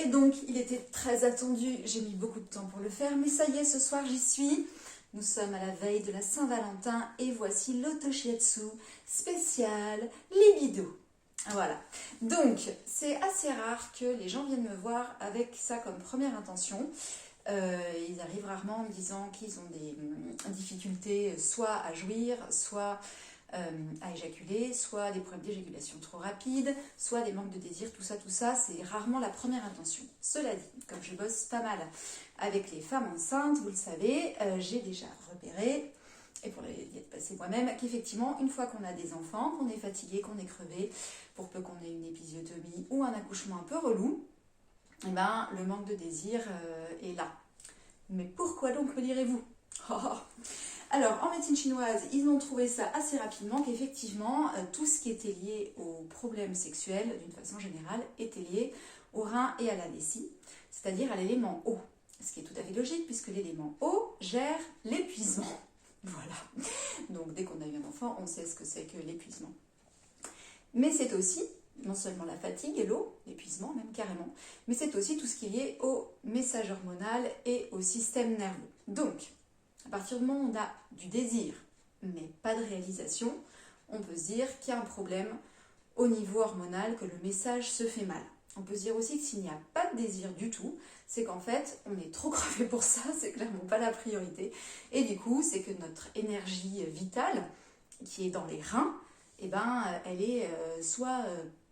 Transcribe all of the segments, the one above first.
donc, il était très attendu, j'ai mis beaucoup de temps pour le faire, mais ça y est, ce soir j'y suis. Nous sommes à la veille de la Saint-Valentin et voici l'Otoshiatsu spécial libido. Voilà, donc c'est assez rare que les gens viennent me voir avec ça comme première intention. Ils arrivent rarement en me disant qu'ils ont des difficultés soit à jouir, soit à éjaculer, soit des problèmes d'éjaculation trop rapides, soit des manques de désir, tout ça, c'est rarement la première intention. Cela dit, comme je bosse pas mal avec les femmes enceintes, vous le savez, j'ai déjà repéré, et pour y être passé moi-même, qu'effectivement, une fois qu'on a des enfants, qu'on est fatigué, qu'on est crevé, pour peu qu'on ait une épisiotomie ou un accouchement un peu relou, eh ben, le manque de désir est là. Mais pourquoi donc, me direz-vous? Alors, en médecine chinoise, ils ont trouvé ça assez rapidement qu'effectivement, tout ce qui était lié aux problèmes sexuels, d'une façon générale, était lié au rein et à la vessie, c'est-à-dire à l'élément eau. Ce qui est tout à fait logique, puisque l'élément eau gère l'épuisement. Voilà. Donc, dès qu'on a eu un enfant, on sait ce que c'est que l'épuisement. Mais c'est aussi, non seulement la fatigue et l'eau, l'épuisement même carrément, mais c'est aussi tout ce qui est lié au message hormonal et au système nerveux. Donc, à partir du moment où on a du désir, mais pas de réalisation, on peut se dire qu'il y a un problème au niveau hormonal, que le message se fait mal. On peut se dire aussi que s'il n'y a pas de désir du tout, c'est qu'en fait, on est trop crevé pour ça, c'est clairement pas la priorité. Et du coup, c'est que notre énergie vitale, qui est dans les reins, eh ben, elle est soit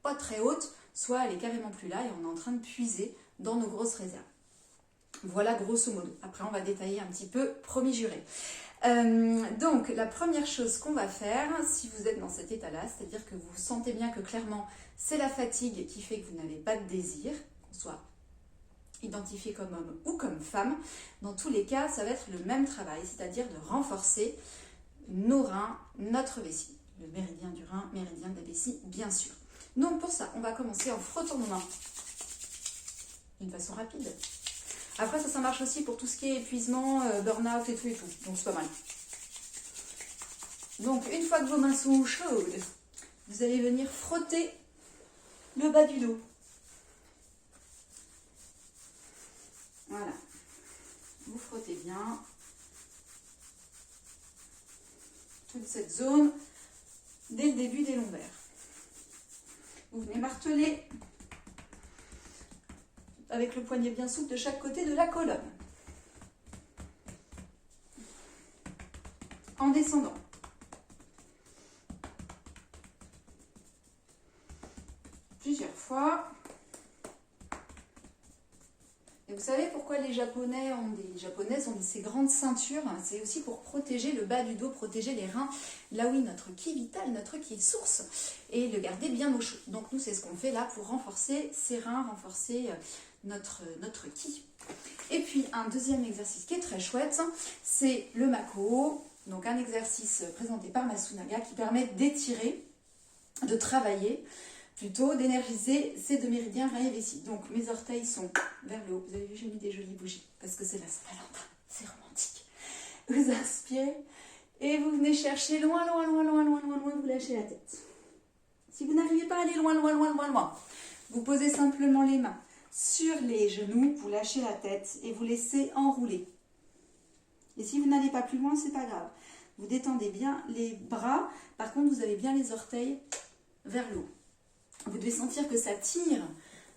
pas très haute, soit elle est carrément plus là et on est en train de puiser dans nos grosses réserves. Voilà grosso modo. Après, on va détailler un petit peu, promis juré. Donc, la première chose qu'on va faire, si vous êtes dans cet état-là, c'est-à-dire que vous sentez bien que clairement, c'est la fatigue qui fait que vous n'avez pas de désir, qu'on soit identifié comme homme ou comme femme, dans tous les cas, ça va être le même travail, c'est-à-dire de renforcer nos reins, notre vessie. Le méridien du rein, méridien de la vessie, bien sûr. Donc, pour ça, on va commencer en frottant nos mains d'une façon rapide. Après, ça marche aussi pour tout ce qui est épuisement, burn-out et tout. Donc, c'est pas mal. Donc, une fois que vos mains sont chaudes, vous allez venir frotter le bas du dos. Voilà. Vous frottez bien toute cette zone dès le début des lombaires. Vous venez marteler avec le poignet bien souple de chaque côté de la colonne. En descendant. Plusieurs fois. Et vous savez pourquoi les Japonaises ont ces grandes ceintures? C'est aussi pour protéger le bas du dos, protéger les reins, là où est notre ki vital, notre ki source, et le garder bien au chaud. Donc nous, c'est ce qu'on fait là pour renforcer ces reins, renforcer notre ki. Et puis un deuxième exercice qui est très chouette, c'est le mako, donc un exercice présenté par Masunaga qui permet d'étirer, de travailler, plutôt d'énergiser ces deux méridiens rein et vessie. Donc mes orteils sont vers le haut. Vous avez vu, j'ai mis des jolies bougies parce que c'est la Saint-Valentin, c'est romantique. Vous inspirez et vous venez chercher loin, vous lâchez la tête. Si vous n'arrivez pas à aller loin, vous posez simplement les mains sur les genoux, vous lâchez la tête et vous laissez enrouler. Et si vous n'allez pas plus loin, c'est pas grave. Vous détendez bien les bras, par contre vous avez bien les orteils vers le haut. Vous devez sentir que ça tire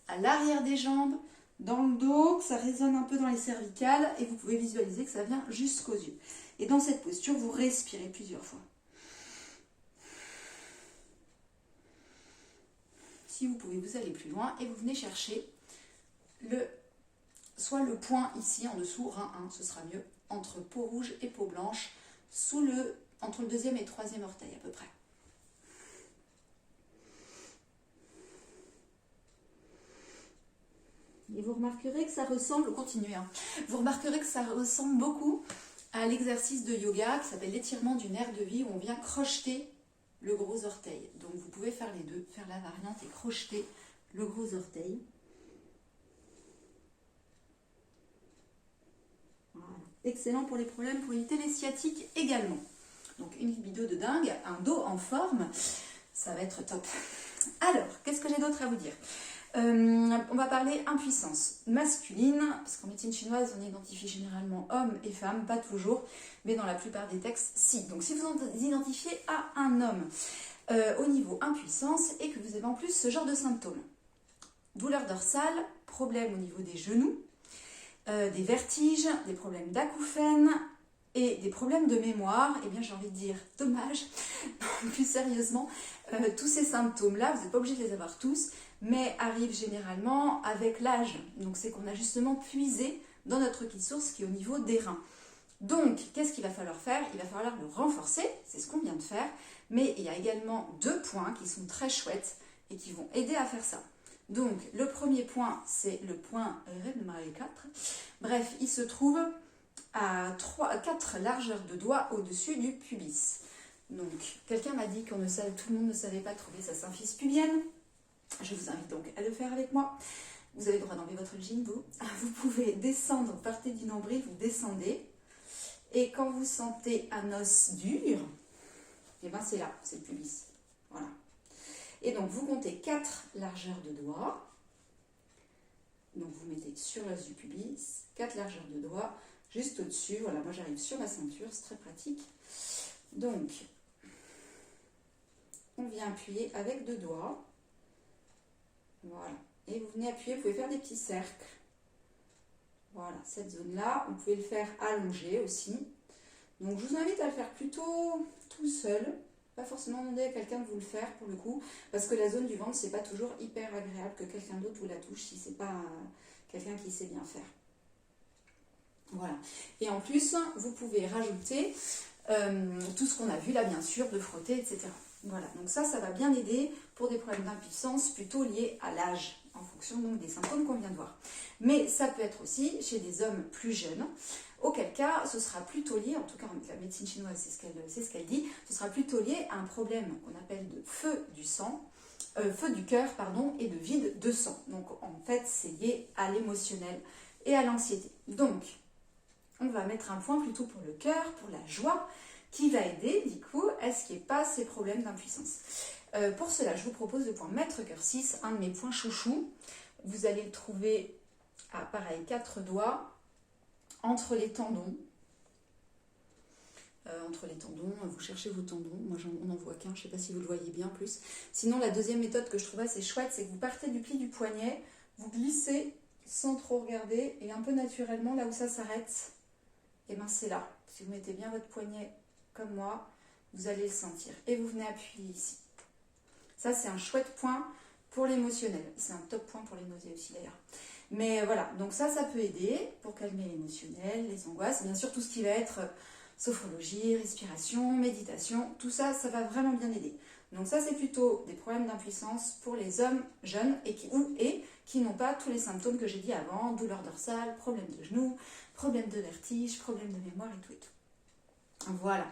à l'arrière des jambes, dans le dos, que ça résonne un peu dans les cervicales et vous pouvez visualiser que ça vient jusqu'aux yeux. Et dans cette posture, vous respirez plusieurs fois. Si vous pouvez, vous allez plus loin et vous venez chercher soit le point ici en dessous, rein 1, ce sera mieux, entre peau rouge et peau blanche, entre le deuxième et le troisième orteil à peu près. Et vous remarquerez que ça ressemble, continuez, vous remarquerez que ça ressemble beaucoup à l'exercice de yoga qui s'appelle l'étirement du nerf de vie où on vient crocheter le gros orteil. Donc vous pouvez faire les deux, faire la variante et crocheter le gros orteil. Voilà. Excellent pour les problèmes, pour éviter les sciatiques également. Donc une libido de dingue, un dos en forme, ça va être top. Alors, qu'est-ce que j'ai d'autre à vous dire? On va parler impuissance masculine, parce qu'en médecine chinoise, on identifie généralement hommes et femmes, pas toujours, mais dans la plupart des textes, si. Donc si vous vous identifiez à un homme au niveau impuissance et que vous avez en plus ce genre de symptômes, douleur dorsale, problème au niveau des genoux, des vertiges, des problèmes d'acouphènes et des problèmes de mémoire, eh bien j'ai envie de dire dommage, plus sérieusement, tous ces symptômes-là, vous n'êtes pas obligé de les avoir tous, mais arrivent généralement avec l'âge. Donc c'est qu'on a justement puisé dans notre kit source qui est au niveau des reins. Donc, qu'est-ce qu'il va falloir faire? Il va falloir le renforcer, c'est ce qu'on vient de faire, mais il y a également 2 points qui sont très chouettes et qui vont aider à faire ça. Donc, le premier point, c'est le point RN 4. Bref, il se trouve à 4 largeurs de doigts au-dessus du pubis. Donc, quelqu'un m'a dit que tout le monde ne savait pas trouver sa symphyse pubienne. Je vous invite donc à le faire avec moi. Vous avez le droit d'enlever votre jean, vous pouvez descendre, partez du nombril, vous descendez. Et quand vous sentez un os dur, et bien c'est là, c'est le pubis. Voilà. Et donc vous comptez 4 largeurs de doigts. Donc vous mettez sur l'os du pubis, 4 largeurs de doigts, juste au-dessus. Voilà, moi j'arrive sur ma ceinture, c'est très pratique. Donc, on vient appuyer avec 2 doigts. Voilà. Et vous venez appuyer, vous pouvez faire des petits cercles. Voilà, cette zone-là, vous pouvez le faire allongé aussi. Donc je vous invite à le faire plutôt tout seul. Pas forcément demander à quelqu'un de vous le faire pour le coup. Parce que la zone du ventre, c'est pas toujours hyper agréable que quelqu'un d'autre vous la touche si c'est pas quelqu'un qui sait bien faire. Voilà. Et en plus, vous pouvez rajouter tout ce qu'on a vu là, bien sûr, de frotter, etc. Voilà, donc ça va bien aider pour des problèmes d'impuissance plutôt liés à l'âge, en fonction donc des symptômes qu'on vient de voir. Mais ça peut être aussi chez des hommes plus jeunes, auquel cas ce sera plutôt lié, en tout cas la médecine chinoise c'est ce qu'elle dit, ce sera plutôt lié à un problème qu'on appelle de feu du cœur, pardon, et de vide de sang. Donc en fait c'est lié à l'émotionnel et à l'anxiété. Donc on va mettre un point plutôt pour le cœur, pour la joie, qui va aider du coup à ce qu'il n'y ait pas ces problèmes d'impuissance. Pour cela, je vous propose le point Maître Cœur 6, un de mes points chouchous. Vous allez le trouver à pareil 4 doigts entre les tendons. Vous cherchez vos tendons. Moi, on n'en voit qu'un, je ne sais pas si vous le voyez bien plus. Sinon, la deuxième méthode que je trouve assez chouette, c'est que vous partez du pli du poignet, vous glissez sans trop regarder et un peu naturellement, là où ça s'arrête, et bien c'est là. Si vous mettez bien votre poignet comme moi, vous allez le sentir. Et vous venez appuyer ici. Ça, c'est un chouette point pour l'émotionnel. C'est un top point pour les nausées aussi d'ailleurs. Mais voilà, donc ça peut aider pour calmer l'émotionnel, les angoisses. Bien sûr, tout ce qui va être sophrologie, respiration, méditation, tout ça, ça va vraiment bien aider. Donc ça, c'est plutôt des problèmes d'impuissance pour les hommes jeunes et qui n'ont pas tous les symptômes que j'ai dit avant, douleur dorsale, problème de genoux, problème de vertige, problème de mémoire et tout et tout. Voilà.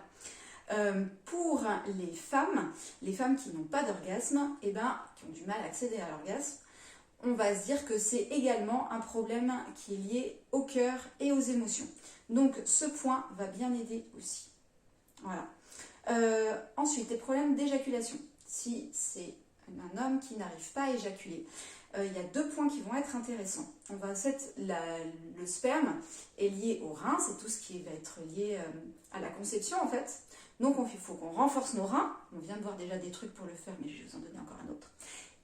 Pour les femmes qui n'ont pas d'orgasme, qui ont du mal à accéder à l'orgasme, on va se dire que c'est également un problème qui est lié au cœur et aux émotions. Donc ce point va bien aider aussi. Voilà. Ensuite, les problèmes d'éjaculation. Si c'est un homme qui n'arrive pas à éjaculer, il y a 2 points qui vont être intéressants. Le sperme est lié au rein, c'est tout ce qui va être lié à la conception en fait. Donc il faut qu'on renforce nos reins. On vient de voir déjà des trucs pour le faire, mais je vais vous en donner encore un autre.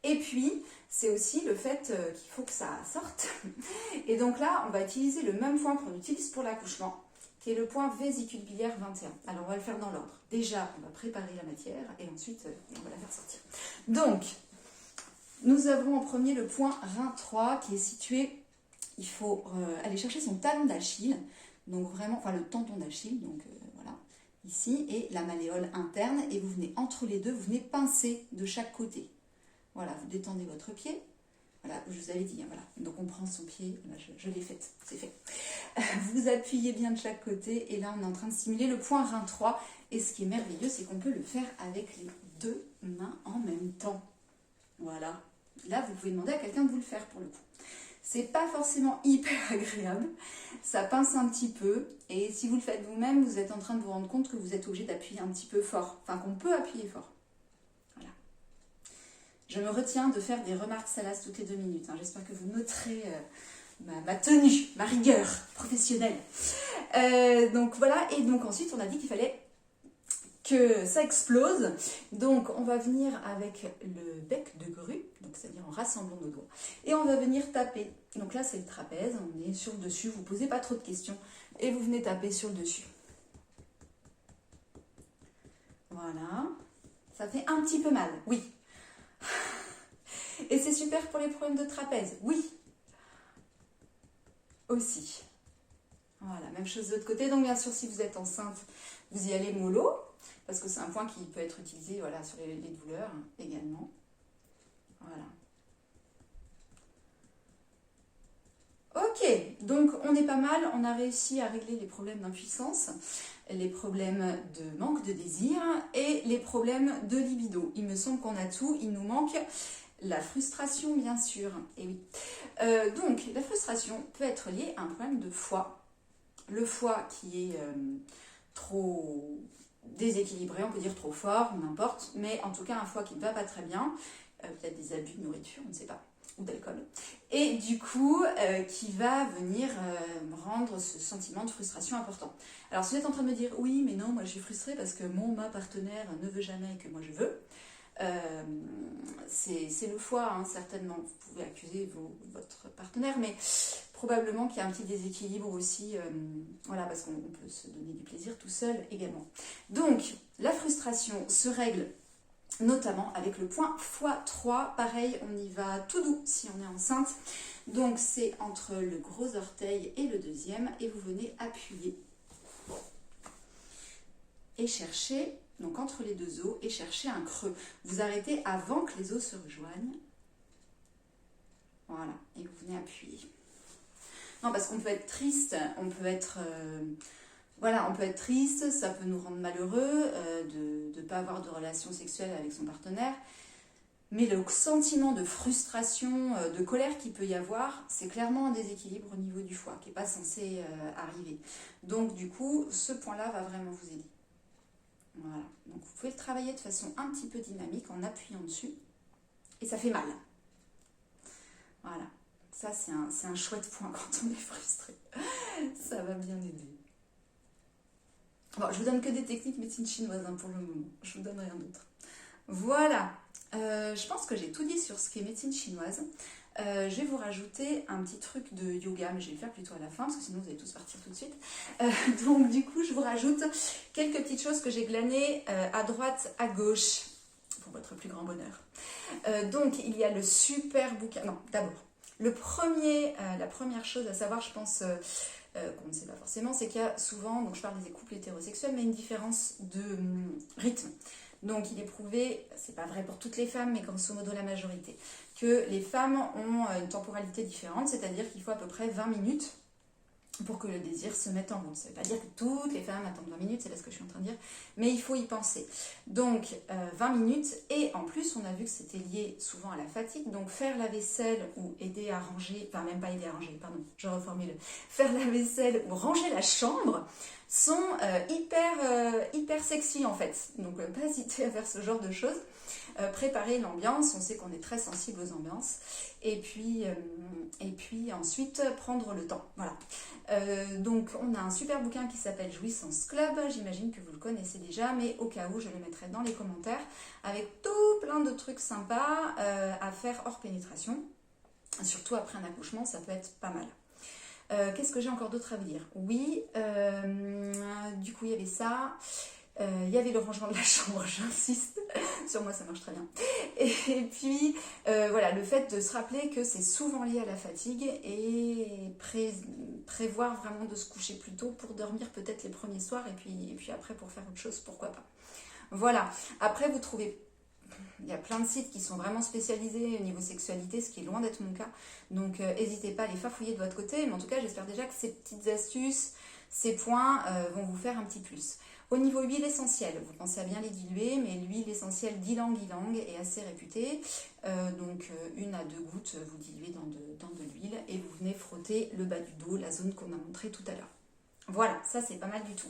Et puis, c'est aussi le fait qu'il faut que ça sorte. Et donc là, on va utiliser le même point qu'on utilise pour l'accouchement, qui est le point vésicule biliaire 21. Alors, on va le faire dans l'ordre. Déjà, on va préparer la matière et ensuite, on va la faire sortir. Donc, nous avons en premier le point rein 3 qui est situé, il faut aller chercher son talon d'Achille, donc vraiment, enfin le tendon d'Achille, donc voilà, ici, et la malléole interne, et vous venez entre les deux, vous venez pincer de chaque côté. Voilà, vous détendez votre pied. Voilà, je vous avais dit, hein, voilà. Donc on prend son pied, là, je l'ai faite, c'est fait. Vous appuyez bien de chaque côté et là on est en train de simuler le point rein 3. Et ce qui est merveilleux, c'est qu'on peut le faire avec les 2 mains en même temps. Voilà. Là, vous pouvez demander à quelqu'un de vous le faire pour le coup. C'est pas forcément hyper agréable, ça pince un petit peu. Et si vous le faites vous-même, vous êtes en train de vous rendre compte que vous êtes obligé d'appuyer un petit peu fort. Enfin, qu'on peut appuyer fort. Je me retiens de faire des remarques salaces toutes les 2 minutes. Hein. J'espère que vous noterez ma tenue, ma rigueur professionnelle. Donc voilà, et donc ensuite on a dit qu'il fallait que ça explose. Donc on va venir avec le bec de grue, donc c'est-à-dire en rassemblant nos doigts. Et on va venir taper. Donc là c'est le trapèze, on est sur le dessus, vous ne posez pas trop de questions. Et vous venez taper sur le dessus. Voilà. Ça fait un petit peu mal, oui. Et c'est super pour les problèmes de trapèze, oui. Aussi. Voilà, même chose de l'autre côté. Donc bien sûr, si vous êtes enceinte, vous y allez mollo, parce que c'est un point qui peut être utilisé voilà, sur les douleurs également. Voilà. Ok, donc on est pas mal, on a réussi à régler les problèmes d'impuissance, les problèmes de manque de désir et les problèmes de libido. Il me semble qu'on a tout, il nous manque la frustration bien sûr. Et oui. Donc la frustration peut être liée à un problème de foie. Le foie qui est trop déséquilibré, on peut dire trop fort, n'importe, mais en tout cas un foie qui ne va pas très bien, peut-être des abus de nourriture, on ne sait pas, ou d'alcool, et du coup qui va venir rendre ce sentiment de frustration important. Alors si vous êtes en train de me dire oui mais non, moi je suis frustrée parce que ma partenaire ne veut jamais que moi je veux, c'est le foie hein, certainement, vous pouvez accuser votre partenaire, mais probablement qu'il y a un petit déséquilibre aussi, voilà, parce qu'on peut se donner du plaisir tout seul également. Donc la frustration se règle notamment avec le point x3, pareil on y va tout doux si on est enceinte, donc c'est entre le gros orteil et le deuxième et vous venez appuyer et chercher, donc entre les deux os et chercher un creux. Vous arrêtez avant que les os se rejoignent, voilà, et vous venez appuyer. Non, parce qu'on peut être triste, on peut être... voilà, on peut être triste, ça peut nous rendre malheureux de ne pas avoir de relation sexuelle avec son partenaire. Mais le sentiment de frustration, de colère qu'il peut y avoir, c'est clairement un déséquilibre au niveau du foie qui n'est pas censé arriver. Donc du coup, ce point-là va vraiment vous aider. Voilà, donc vous pouvez le travailler de façon un petit peu dynamique en appuyant dessus. Et ça fait mal. Voilà. Ça, c'est un chouette point quand on est frustré. Ça va bien aider. Bon, je vous donne que des techniques médecine chinoise hein, pour le moment. Je vous donne rien d'autre. Voilà. Je pense que j'ai tout dit sur ce qui est médecine chinoise. Je vais vous rajouter un petit truc de yoga, mais je vais le faire plutôt à la fin, parce que sinon vous allez tous partir tout de suite. Donc du coup, je vous rajoute quelques petites choses que j'ai glanées à droite, à gauche, pour votre plus grand bonheur. Donc, il y a le super bouquin... Non, d'abord. La première chose à savoir, je pense, qu'on ne sait pas forcément, c'est qu'il y a souvent, donc je parle des couples hétérosexuels, mais une différence de rythme. Donc il est prouvé, c'est pas vrai pour toutes les femmes, mais grosso modo la majorité, que les femmes ont une temporalité différente, c'est-à-dire qu'il faut à peu près 20 minutes pour que le désir se mette en route. Ça ne veut pas dire que toutes les femmes attendent 20 minutes, c'est là ce que je suis en train de dire, mais il faut y penser. Donc 20 minutes, et en plus on a vu que c'était lié souvent à la fatigue, donc faire la vaisselle ou aider à ranger, enfin même pas aider à ranger, pardon, je reformule, faire la vaisselle ou ranger la chambre sont hyper sexy en fait, donc pas hésiter à faire ce genre de choses. Préparer l'ambiance, on sait qu'on est très sensible aux ambiances, et puis ensuite prendre le temps, voilà. Donc on a un super bouquin qui s'appelle Jouissance Club, j'imagine que vous le connaissez déjà, mais au cas où je le mettrai dans les commentaires, avec tout plein de trucs sympas à faire hors pénétration, surtout après un accouchement, ça peut être pas mal. Qu'est-ce que j'ai encore d'autre à vous dire? Oui, du coup il y avait ça. Il y avait le rangement de la chambre, j'insiste, sur moi ça marche très bien. Et puis voilà, le fait de se rappeler que c'est souvent lié à la fatigue et prévoir vraiment de se coucher plus tôt pour dormir peut-être les premiers soirs et puis après pour faire autre chose, pourquoi pas. Voilà, après vous trouvez, il y a plein de sites qui sont vraiment spécialisés au niveau sexualité, ce qui est loin d'être mon cas, donc n'hésitez pas à les farfouiller de votre côté, mais en tout cas j'espère déjà que ces petites astuces, ces points vont vous faire un petit plus. Au niveau huile essentielle, vous pensez à bien les diluer, mais l'huile essentielle d'ylang-ylang est assez réputée. Donc 1 à 2 gouttes, vous diluez dans de l'huile et vous venez frotter le bas du dos, la zone qu'on a montrée tout à l'heure. Voilà, ça c'est pas mal du tout.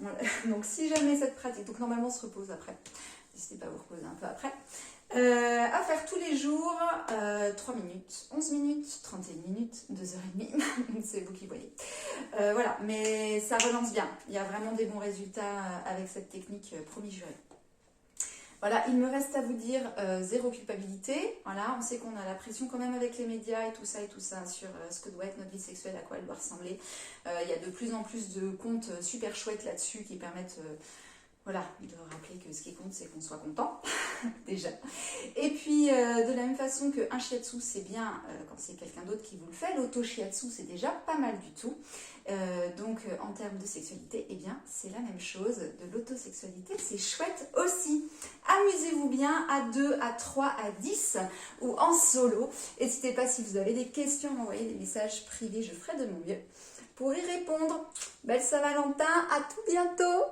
Donc si jamais cette pratique, donc normalement on se repose après, n'hésitez pas à vous reposer un peu après, à faire tous les jours 3 minutes, 11 minutes, 31 minutes, 2h30, c'est vous qui voyez. Voilà, mais ça relance bien, il y a vraiment des bons résultats avec cette technique, promis juré. Voilà, il me reste à vous dire zéro culpabilité. Voilà, on sait qu'on a la pression quand même avec les médias et tout ça sur ce que doit être notre vie sexuelle, à quoi elle doit ressembler. Il y a de plus en plus de comptes super chouettes là-dessus qui permettent voilà, de rappeler que ce qui compte, c'est qu'on soit content, déjà. Et puis, de la même façon qu'un shiatsu, c'est bien quand c'est quelqu'un d'autre qui vous le fait, l'auto-shiatsu, c'est déjà pas mal du tout. Donc, en termes de sexualité, eh bien, c'est la même chose. De l'autosexualité, c'est chouette aussi. Amusez-vous bien à 2, à 3, à 10 ou en solo. N'hésitez pas si vous avez des questions, à m'envoyer des messages privés, je ferai de mon mieux pour y répondre. Belle Saint-Valentin, à tout bientôt!